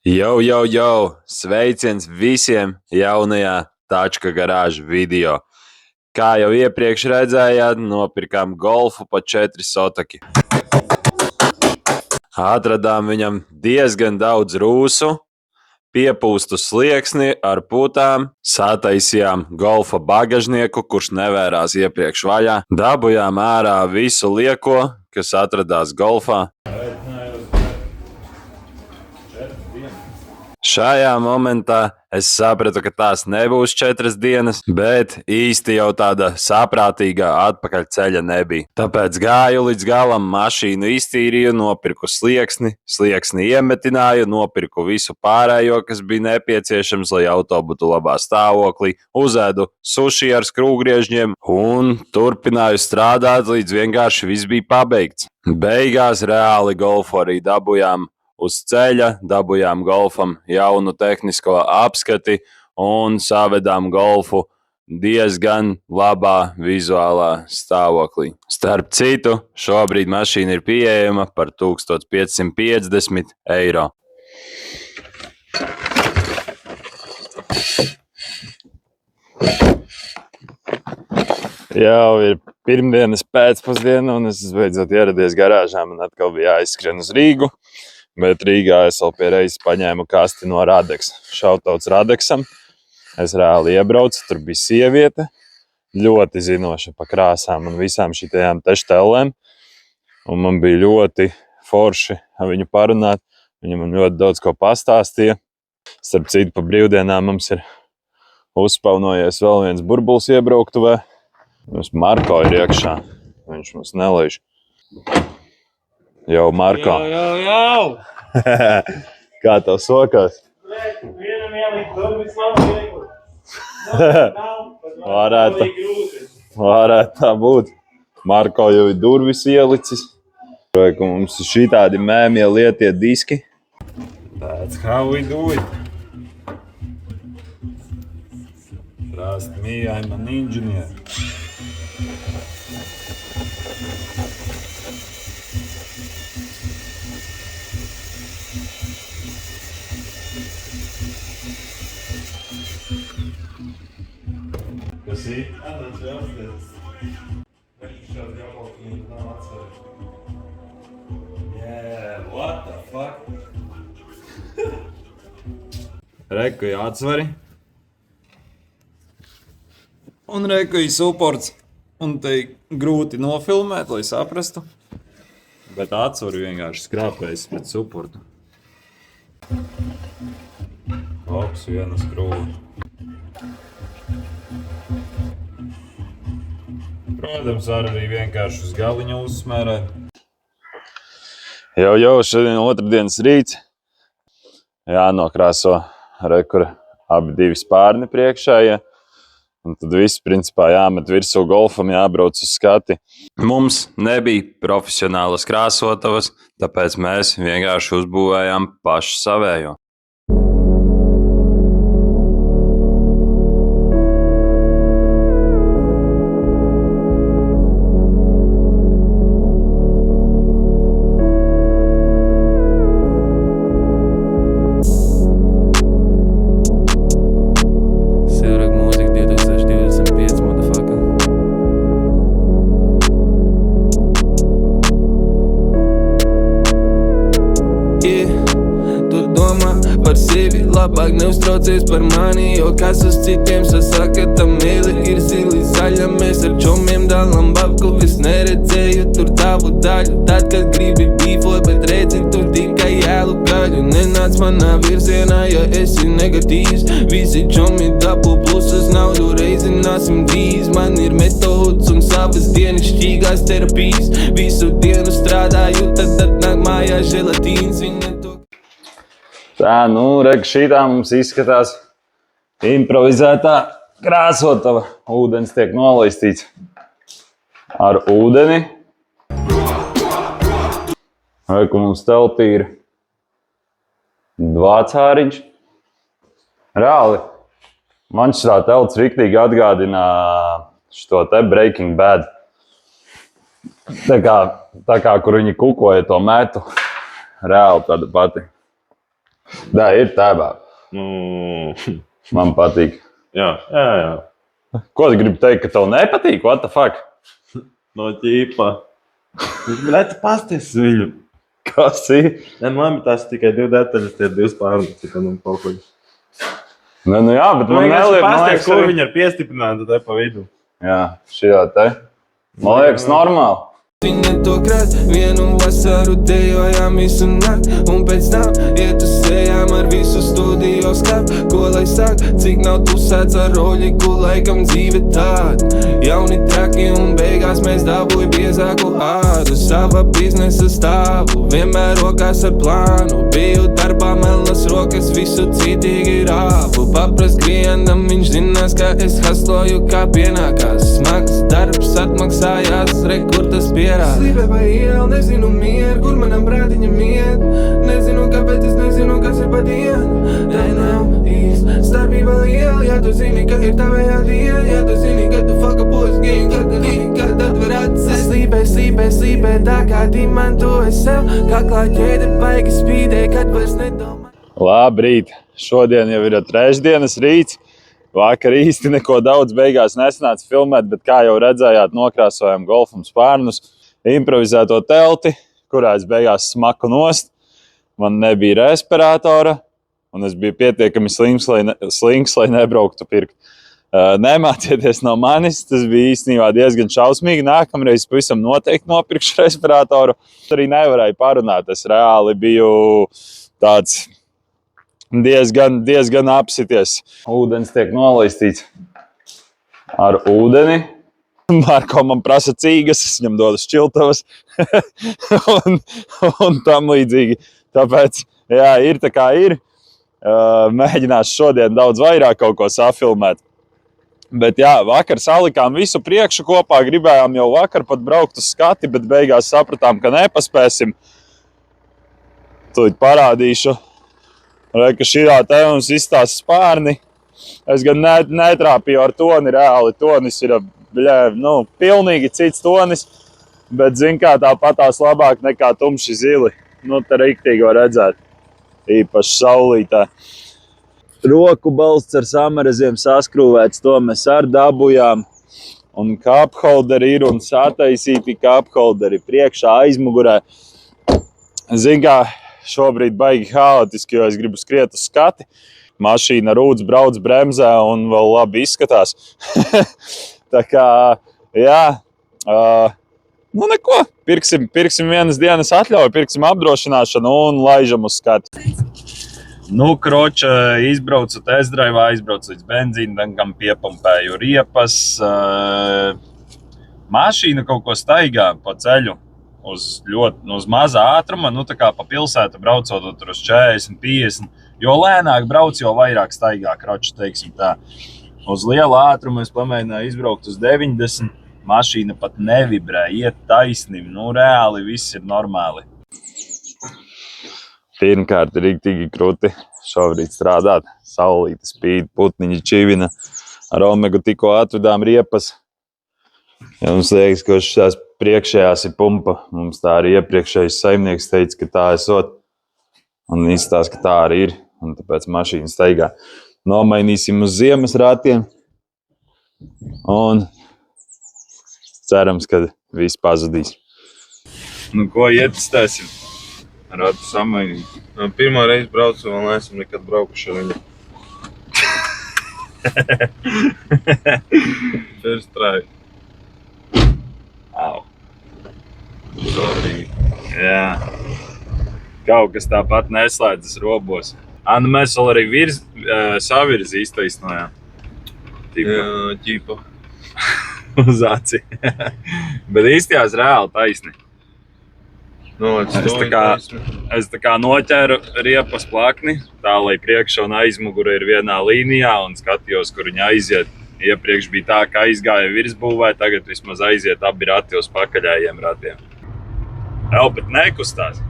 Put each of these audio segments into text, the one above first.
Jau! Sveiciens visiem jaunajā Tačka garāža video. Kā jau iepriekš redzējāt, nopirkām golfu pa 4 sotaki. Atradām viņam diezgan daudz rūsu, piepūstu slieksni ar putām, sataisījām golfa bagažnieku, kurš nevērās iepriekš vaļā, dabujām ārā visu lieko, kas atradās golfā. Šajā momentā es sapratu, ka tās nebūs 4 dienas, bet īsti jau tāda saprātīgā atpakaļceļa nebija. Tāpēc gāju līdz galam, mašīnu iztīrīju, nopirku slieksni iemetināju, nopirku visu pārējo, kas bija nepieciešams, lai auto būtu labā stāvoklī, uzēdu suši ar skrūvgriežņiem un turpināju strādāt, līdz vienkārši viss bija pabeigts. Beigās reāli golfu arī dabujām uz ceļa, dabujām golfam jaunu tehnisko apskati un savedām golfu diezgan labā vizuālā stāvoklī. Starp citu, šobrīd mašīna ir pieejama par 1550 eiro. Jau ir pirmdienas pēcpusdiena un es beidzot ieradies garāžā. Man atkal bija jāizskrien uz Rīgu. Bet Rīgā es vēl pie reizes paņēmu kasti no Radeksa. Šautauts Radeksam. Es reāli iebraucu, tur bija sieviete, ļoti zinoša pa krāsām un visām šitajām teštelēm. Un man bija ļoti forši ar viņu parunāt. Viņa man ļoti daudz ko pastāstīja. Starp citu, pa brīvdienām mums ir uzspaunojies vēl viens burbulis iebruktuvē. Mums Marko ir iekšā. Viņš mums nelaiž. Jau, Marko. Jau! Kā tev sokās? Vienam ielikt durvis nav viegli. Varētu tā būt. Marko jau ir durvis ielicis. Mums ir šitādi mēmie lietie diski. That's how we do it. Trust me, I'm an engineer. Kas ir? Yeah, what the fuck? Reku ir atsvari. Un reku ir supports. Un te grūti nofilmēt, lai saprastu. Bet atsvari vienkārši skrāpējas pret supportu. Ops, viena skrūva. Protams, arī vienkārši uz galiņu uzsmērē. Jau, šodien otrdienas rīts. Jānokrāso rekur abi divi spārni priekšējie. Un tad viss principā jāmet virsū golfam, jābrauc uz skati. Mums nebija profesionālas krāsotavas, tāpēc mēs vienkārši uzbūvējām pašu savējo. Labāk neuztraucies par mani, jo kas uz citiem sasaka, tam mīli ir zili zaļa. Mēs ar čomiem dalam babku, vis neredzēju tur tavu daļu. Tad, kad gribi bīfot, bet redzi tur tikai jēlu gaļu. Nenāc manā virzienā, ja esi negatīvs. Visi čomi dabū plusas, naudu reizināsim drīz. Man ir metods un savas dienasšķīgās terapijas. Visu dienu strādāju, tad atnāk mājā želatīns. Tā, reka, šitā mums izskatās improvizētā krāsotava. Ūdens tiek nolaistīts ar ūdeni. Reku mums teltī ir dvācāriņš. Reāli, man šitā telts riktīgi atgādina šo te Breaking Bad. Tā kā, kur viņi kukoja to metu. Reāli tāda pati. Tā ir tēvā. Nu, Man patīk. jā. Ko tu gribi teikt, ka tev nepatīk? What the fuck? No ķīpa. Bļet, pasties viņu. Kas ir? Nē, man tas tikai 2 detaļas, tie 2 spārni, citam un kaut ko. Nu jā, bet man neliekas, pasties, kur viņi ir piestiprināti te pa vidu. Jā, šajā te. Man liekas normāli. Viņa to krāt, vienu vasaru dejojām visu nakt, un pēc tam iet uz sejām ar visu studio skap. Ko lai sāk, cik nav tusēts ar roļiku, laikam dzīve tāda. Jauni traki un beigās mēs dabūj biezāku ādu. Sava biznesa stāvu, vienmēr rokās ar plānu. Biju darbā melnas rokas, visu citīgi rāvu. Paprast klientam, viņš zinās, ka es hasloju kā pienākās. Smags darbs atmaksājās, kur tas pierādās. Slīpē pa ielu, nezinu mieru, kur manam brātiņam iet. Nezinu kāpēc, es nezinu, kas ir pa dienu. Tā nav īsti starpība liela, ja tu zini, ka ir tavējā diena. Ja tu zini, ka tu fuck up boys game, kad atver acis. Slīpē, tā kā dimantojas sev. Kaklā ķēde baigi spīdē, kad vairs nedomā. Labrīt! Šodien jau ir trešdienas rīts. Vakar īsti neko daudz beigās nesanāca filmēt, bet kā jau redzējāt, nokrāsojām golfam spārnus, improvizēto telti, kurā es beigās smaku nost. Man nebija respiratora, un es biju pietiekami slings, lai nebrauktu pirkt. Nemācieties no manis, tas bija īstenībā diezgan šausmīgi. Nākamreiz pavisam noteikti nopirkšu respiratoru. Arī nevarēju parunāt, es reāli biju tāds diezgan apsities. Ūdens tiek nolaistīts ar ūdeni. Marko man prasa cīgas, es viņam dodu šķiltavas un tam līdzīgi. Tāpēc, jā, ir tā kā ir. Mēģināšu šodien daudz vairāk kaut ko safilmēt. Bet jā, vakar salikām visu priekšu kopā, gribējām jau vakar pat braukt uz skati, bet beigās sapratām, ka nepaspēsim. Tūlīt parādīšu. Ka šitā te mums izstās spārni. Es gan netrāpīju ar toni reāli. Tonis ir pilnīgi cits tonis, bet zin kā tāpatās labāk nekā tumši zili. Te riktīgi var redzēt. Īpaši saulītā. Roku balsts ar samareziem saskrūvēts, to mēs ar dabujām. Un kapholderi ir un sataisīti kapholderi priekšā aizmugurē. Zin kā, šobrīd baigi haotiski, jo es gribu skriet uz skati. Mašīna rūdz, brauc, bremzē un vēl labi izskatās. Tā kā, jā, neko. Pirksim vienas dienas atļauju, pirksim apdrošināšanu un laižam uz skati. Kroča, izbraucu testdraivā, izbraucu līdz benzīntankam, piepumpēju riepas. Mašīna kaut ko staigā pa ceļu. Uz mazā ātruma, tā kā pa pilsētu braucot tur uz 40, 50. Jo lēnāk brauc, jo vairāk staigā kroča, teiksim tā. Uz liela ātruma es pamēģināju izbraukt uz 90. Mašīna pat nevibrē, iet taisnim. Reāli viss ir normāli. Pirmkārt ir riktīgi krūti šobrīd strādāt. Saulīte spīd, putniņi čivina. Ar Omegu tikko atvedām riepas. Ja mums liekas, ka šās priekšējās ir pumpa. Mums tā arī iepriekšējais saimnieks teica, ka tā esot. Un izstāsta, ka tā arī ir. Un tāpēc mašīna staigā. Nomainīsim uz ziemas rātiem. Un cerams, ka viss pazudīs. Ko ietestēsim? Rātu samainīt. Pirmā reize braucu, vēl neesam nekad braukuši ar viņu. First try. Au. Sorry. Jā. Kaut kas tāpat neslēdzas robos. Mēs vēl arī savirzi iztaisnojām. Jā, ķīpa. Uz aci. Bet īstījās reāli taisni. Es tā kā noķēru riepas plakni, tā lai priekša un aizmugura ir vienā līnijā un skatījos, kur viņa aiziet. Iepriekš bija tā, ka aizgāja virsbūvē, tagad vismaz aiziet abi rati uz pakaļējiem ratiem. Bet nekustās.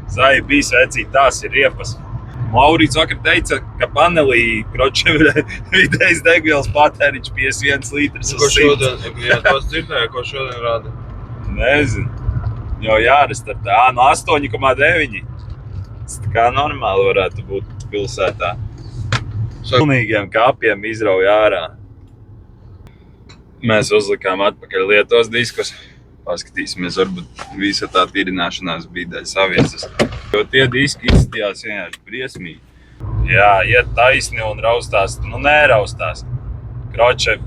Zai bija svecīt, tās ir riepas. Maurīts vakar teica, ka panelī vidējais degvielas patēriņš 51 litrs uz 100. Tos dzirdēju, ko šodien rāda? Nezinu. Jo jārestartē. 8,9. Tā kā normāli varētu būt pilsētā. Pilnīgiem kapiem izrauj ārā. Mēs uzlikām atpakaļ Lietuvas diskus. Paskatīsimies, varbūt visa tā tīrināšanās bija daļa saviesas. Jo tie diski izskatījās vienkārši briesmīgi. Jā, iet taisni un raustās, neraustās. Kroče,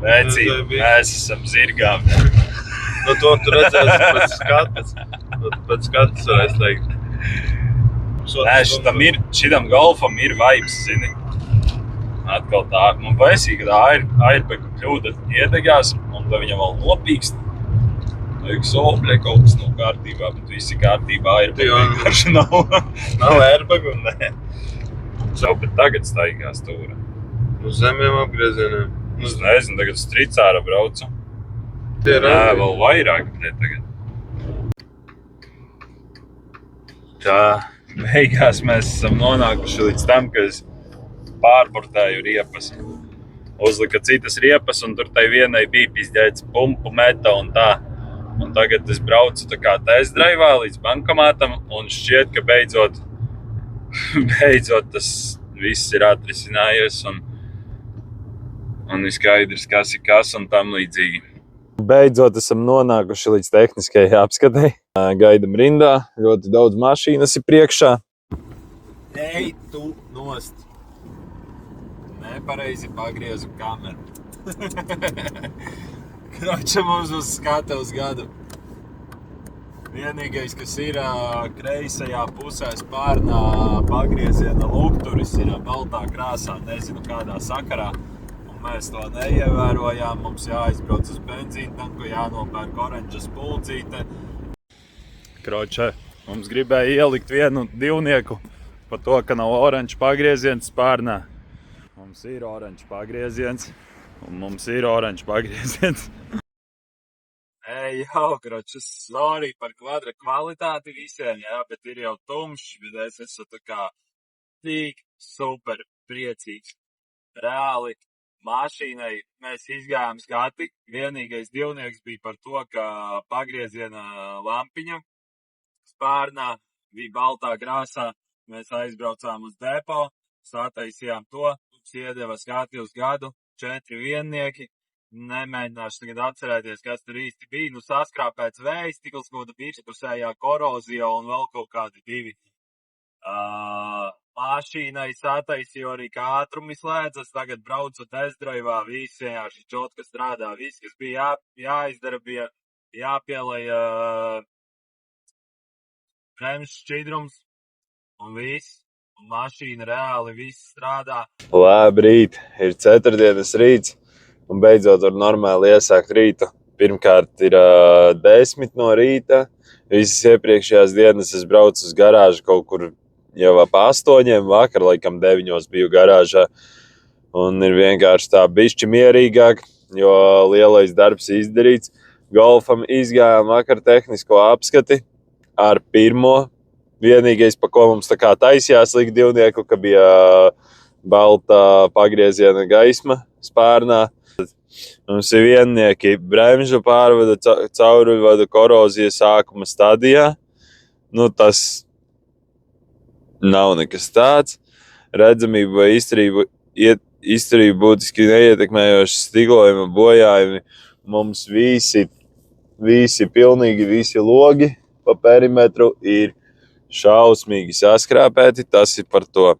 vecī, mēs esam zirgām. To tu redzēsi pēc skatas. Pēc skatas varēs teikt. Nē, šitam golfam ir vibes, zini. Atkal tā, man paisīja, kad airbegu kļūda iedegās, un tad viņam vēl nopīkst. Sobļai kaut kas nav kārtībā, bet visi kārtībā airbegu vienkārši nav. Nav airbegu? Nē. Bet tagad staigās tūra. Uz zemiem apgriezieniem. Es nezinu, tagad stricāra braucu. Tie Nē, vēl vairāk tagad. Tā, beigās mēs esam nonākuši līdz tam, ka es pārportēju riepas. Uzlika citas riepas, un tur tai vienai bija pizģēts pumpu meta un tā. Un tagad es braucu tā kā test-drivā līdz bankomātam, un šķiet, ka beidzot tas viss ir atrisinājies, un ir skaidrs, kas ir kas un tam līdzīgi. Beidzot esam nonākuši līdz tehniskajai apskatei. Gaidam rindā, ļoti daudz mašīnas ir priekšā. Ej, tu nost! Nepareizi pagriezu kameru. Kroča mums uz skatuves gadu. Vienīgais, kas ir kreisajā pusē spārnā pagrieziena lukturis, ir baltā krāsā, nezinu kādā sakarā. Un mēs to neievērojām, mums jāizbrauc uz benzīntanku, jānopērk oranžas pulcīte. Kroča, mums gribēja ielikt vienu divnieku pa to, ka nav oranžs pagrieziens spārnā. Mums ir oranžs pagrieziens. Un mums ir oranžs pagrieziens. Jau, kročs, sorry par kvadra kvalitāti visiem, jā, bet ir jau tumšs, bet es esmu tā kā tik super priecīgs. Reāli mašīnai mēs izgājām skati. Vienīgais divnieks bija par to, ka pagrieziena lampiņa spārnā bija baltā krāsā. Mēs aizbraucām uz depo, sataisījām to, iedeva skati uz gadu. 4 viennieki. Nemēģināšu tagad atcerēties, kas tur īsti bija. Saskrāpēts vējs, tikls kaut kāda pirkspusējā korozija un vēl kaut kādi 2. Mašīnai sataisīju arī, kā ātrumi slēdzas. Tagad braucu test-drivā, viss vienkārši čotka strādā. Viss, kas bija jāizdara, bija jāpielai bremžu šķidrums un viss. Un mašīna reāli viss strādā. Labrīt, ir ceturtdienas rīts un beidzot var normāli iesākt rītu. Pirmkārt ir 10 no rīta. Visas iepriekšējās dienas es braucu uz garāžu kaut kur jau ap 8, vakar laikam 9 biju garāžā. Un ir vienkārši tā bišķi mierīgāk, jo lielais darbs izdarīts. Golfam izgājām vakar tehnisko apskati ar pirmo. Vienīgais, pa ko mums tā kā taisījās likt divnieku, ka bija balta pagrieziena gaisma spārnā. Mums ir viennieki bremžu pārvada caurvadu korozijas sākuma stadijā. Tas nav nekas tāds. Redzamība vai izturība būtiski neietekmējoši stiklojuma bojājumi. Mums visi pilnīgi visi logi pa perimetru ir šausmīgi saskrāpēti, tas ir par to.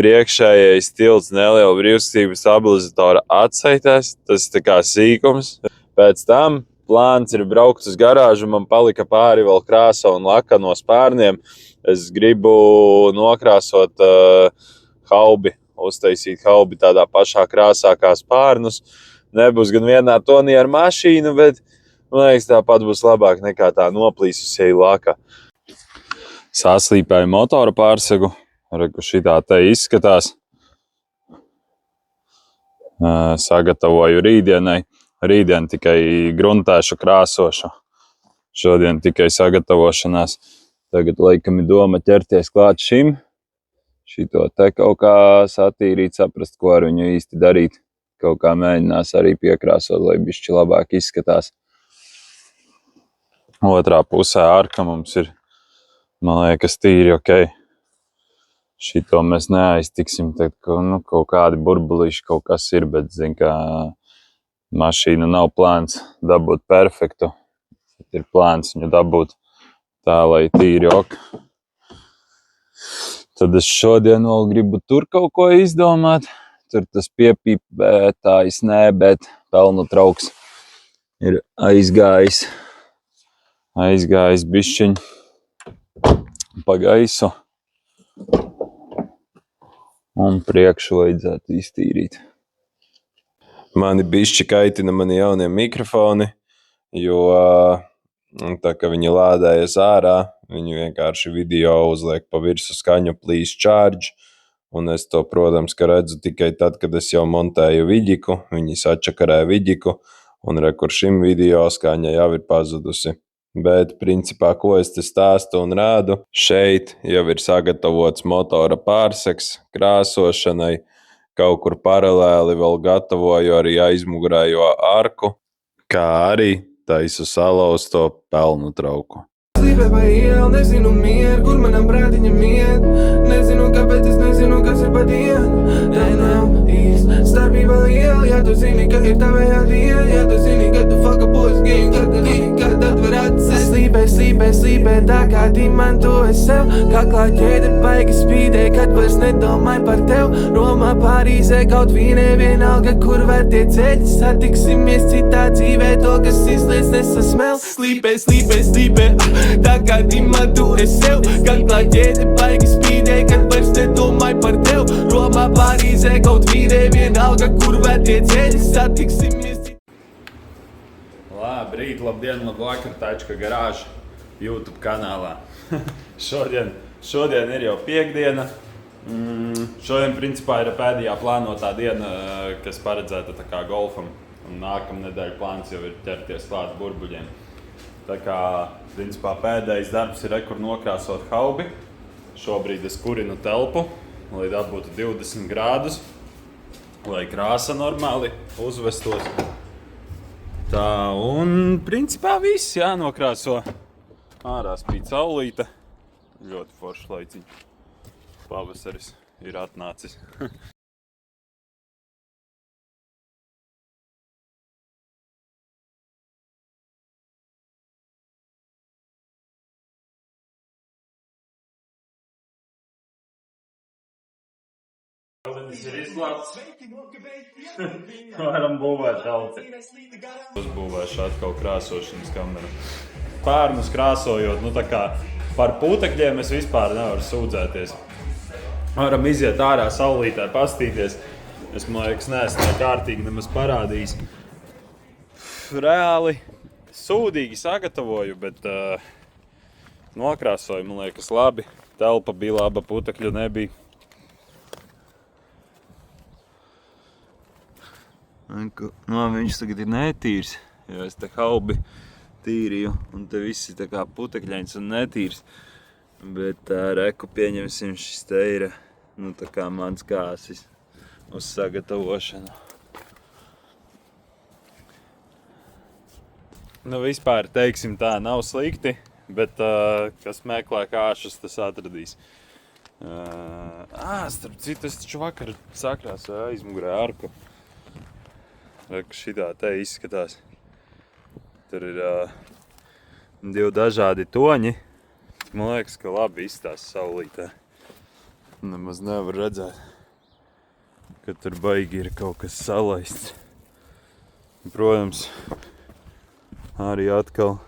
Priekšējais tilts neliela brīvstība stabilizatora atsaitēs, tas ir tā kā sīkums. Pēc tam plāns ir braukt uz garāžu, man palika pāri vēl krāsa un laka no spārniem. Es gribu nokrāsot haubi, uztaisīt haubi tādā pašā krāsā kā spārnus. Nebūs gan vienā tonī ar mašīnu, bet man liekas, tāpat būs labāk nekā tā noplīsusēja laka. Saslīpēju motora pārsegu, reku šitā te izskatās. Sagatavoju rītdienai. Rītdien tikai gruntēšu, krāsošu. Šodien tikai sagatavošanās. Tagad laikam ir doma ķerties klāt šim. Šito te kaut kā satīrīt, saprast, ko ar viņu īsti darīt. Kaut kā mēģinās arī piekrāsot, lai bišķi labāk izskatās. Otrā pusē arka mums ir Man liekas, tīri ok. Šito mēs neaiztiksim, tad kaut kādi burbulīši kaut kas ir, bet, zin, kā mašīna nav plāns dabūt perfektu. Ir plāns viņu dabūt tā, lai tīri ok. Tad es šodien vēl gribu tur kaut ko izdomāt. Tur tas piepīpētājs nē, bet pelnu trauks ir aizgājis bišķiņ pa gaisu. Un priekšu vajadzētu iztīrīt. Mani bišķi kaitina mani jaunie mikrofoni, jo tā kā viņi lādējas ārā, viņi vienkārši video uzliek pa virsu skaņu please charge, un es to, protams, ka redzu tikai tad, kad es jau montēju vidiku, viņi sačakarē vidiku, un kur šim video skaņa jau ir pazudusi. Bet, principā, ko es te stāstu un rādu, šeit jau ir sagatavots motora pārseks krāsošanai, kaut kur paralēli vēl gatavoju arī aizmugurējo arku, kā arī taisu salauzto pelnu trauku. Slīpē pa ielu, nezinu mieru, kur manam prātiņam iet. Nezinu, kāpēc es nezinu, kas ir pa dienu. Tā nav īsti starpība liela, ja tu zini, ka ir tavējā diena. Ja tu zini, ka tu fuck up boys game, kad atver acis. Slīpē, tā kā dimantu es sev. Kaklā ķēde baigi spīdē, kad vairs nedomāju par tev. Romā, Pārīzē, kaut vīnē, vienalga, kur var tie ceļi. Satiksimies citā dzīvē, to, kas izliec nesasmel. Slīpē, tā kā dimantu es sev. Kaklā ķēde baigi spīdē, kad vairs nedomāju par tev. Romā, Pārīzē, kaut vīnē, vienalga, kur var tie ceļi. Satiksimies citā. Labrīt, labdien, labvakar, Tačka garāža YouTube kanālā. Šodien ir jau piekdiena. Šodien, principā, ir pēdējā plānotā diena, kas paredzēta tā kā golfam. Un nākamnedēļ plāns jau ir ķerties klāt burbuļiem. Tā kā, principā, pēdējais darbs ir kur nokrāsot haubi. Šobrīd es kurinu telpu, lai dabūtu 20 grādus, lai krāsa normāli uzvestos. Tā, un principā viss jānokrāso. Ārā spīd saulīte. Ļoti foršs laiciņš. Pavasaris ir atnācis. Tas ir izglābts. Varam būvēt telti. Uzbūvēšu atkal krāsošanas kameru. Pērnus krāsojot, tā kā par putekļiem es vispār nevaru sūdzēties. Varam iziet ārā saulītē, pastīties. Es, man liekas, neesmu kārtīgi nemaz parādījis. Reāli sūdīgi sagatavoju, bet nokrāsoju, man liekas, labi. Telpa bija laba, putekļu nebija. Viņš tagad ir netīrs, jo es te haubi tīriju, un te viss ir tā kā putekļains un netīrs. Bet reku pieņemsim, šis te ir, tā kā mans kāsis uz sagatavošanu. Vispār, teiksim tā, nav slikti, bet kas meklē kāšus, tas atradīs. Starp citu, es taču vakar sakrāsoju aizmugurē arku. Šitā te izskatās. Tur ir 2 dažādi toņi. Man liekas, ka labi izstās saulītē. Nemaz nevar redzēt, ka tur baigi ir kaut kas salaists. Protams, arī atkal.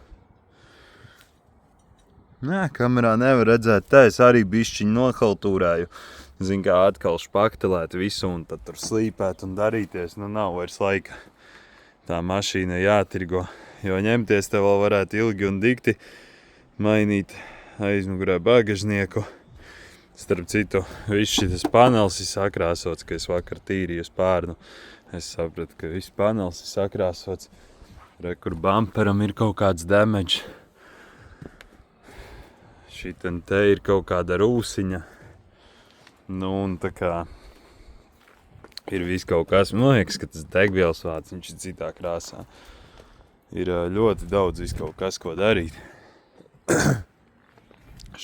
Kamerā nevar redzēt. Tā es arī bišķiņ nohaltūrēju. Zin kā atkal špaktelēt visu un tad tur slīpēt un darīties. Nav vairs laika. Tā mašīna jātirgo. Jo ņemties te vēl varētu ilgi un dikti mainīt aizmugurē bagažnieku. Starp citu, viss šitas panels ir sakrāsots, ka es vakar tīrīju spārnu. Es sapratu, ka viss panels ir sakrāsots. Kur bumperam ir kaut kāds damage. Šiten te ir kaut kāda rūsiņa. Un tā kā ir viss kaut kas, man liekas, ka tas degvielas vāts, viņš ir citā krāsā. Ir ļoti daudz viss kaut kas, ko darīt.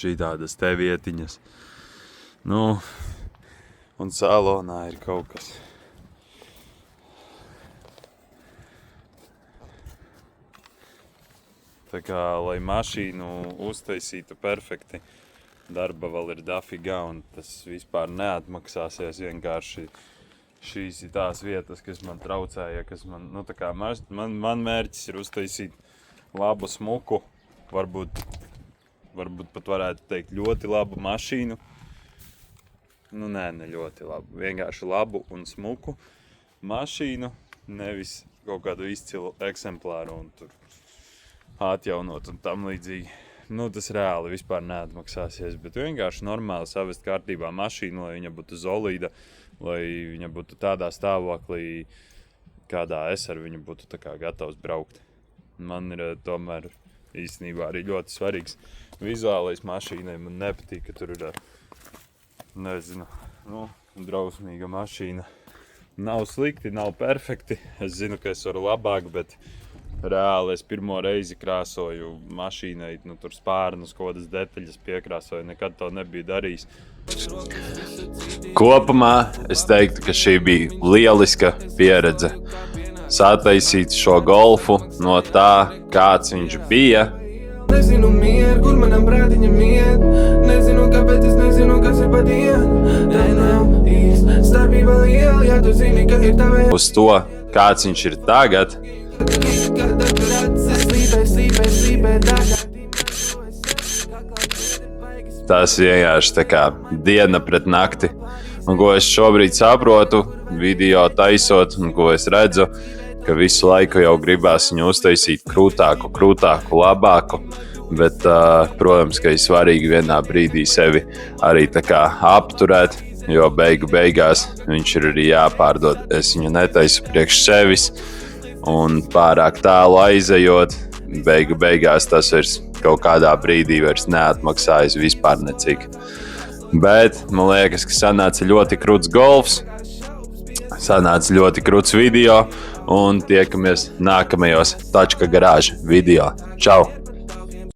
šitādas te vietiņas. Nu, un salonā ir kaut kas. Tā kā, lai mašīnu uztaisītu perfekti, darba vēl ir dafigā, un tas vispār neatmaksāsies. Vienkārši šīs ir tās vietas, kas man traucēja, kas man, nu tā kā man mērķis ir uztaisīt labu smuku, varbūt pat varētu teikt ļoti labu mašīnu. Nu ne ļoti labu, vienkārši labu un smuku mašīnu, nevis kaut kādu izcilu eksemplāru un tur atjaunot un tam līdzīgi. Nu, tas reāli vispār neatmaksāsies, bet vienkārši normāli savest kārtībā mašīnu, lai viņa būtu solīda, lai viņa būtu tādā stāvoklī, kādā es ar viņu būtu tā kā gatavs braukt. Man ir tomēr īstenībā arī ļoti svarīgs vizuālais mašīnai. Man nepatīk, ka tur ir, nezinu, drausmīga mašīna. Nav slikti, nav perfekti. Es zinu, ka es varu labāk, bet reāli es pirmo reizi krāsoju mašīnai, tur spārnus, kodas detaļas piekrāsoju, nekad to nebiju darījis. Kopumā es teiktu, ka šī bija lieliska pieredze. Sataisīt šo golfu no tā, kāds viņš bija. Nezinu mieru, kur manam prātiņam iet. Nezinu, kāpēc es nezinu, kas ir pa dienu. Tā nav īsti starpība liela, ja tu zini, ka ir tavē. Uz to, kāds viņš ir tagad. Tas vienkārši tā kā diena pret nakti. Un ko es šobrīd saprotu, video taisot, un ko es redzu, ka visu laiku jau gribās viņu uztaisīt krūtāku, labāku. Bet, protams, ka ir svarīgi vienā brīdī sevi arī tā kā apturēt, jo beigās viņš ir arī jāpārdod. Es viņu netaisu priekš sevis, un pārāk tālu aizejot, beigās tas vairs kaut kādā brīdī vairs neatmaksājas vispār necik. Bet man liekas, ka sanāca ļoti krūts golfs, sanāca ļoti krūts video, un tiekamies nākamajos Tačka garāža video. Čau!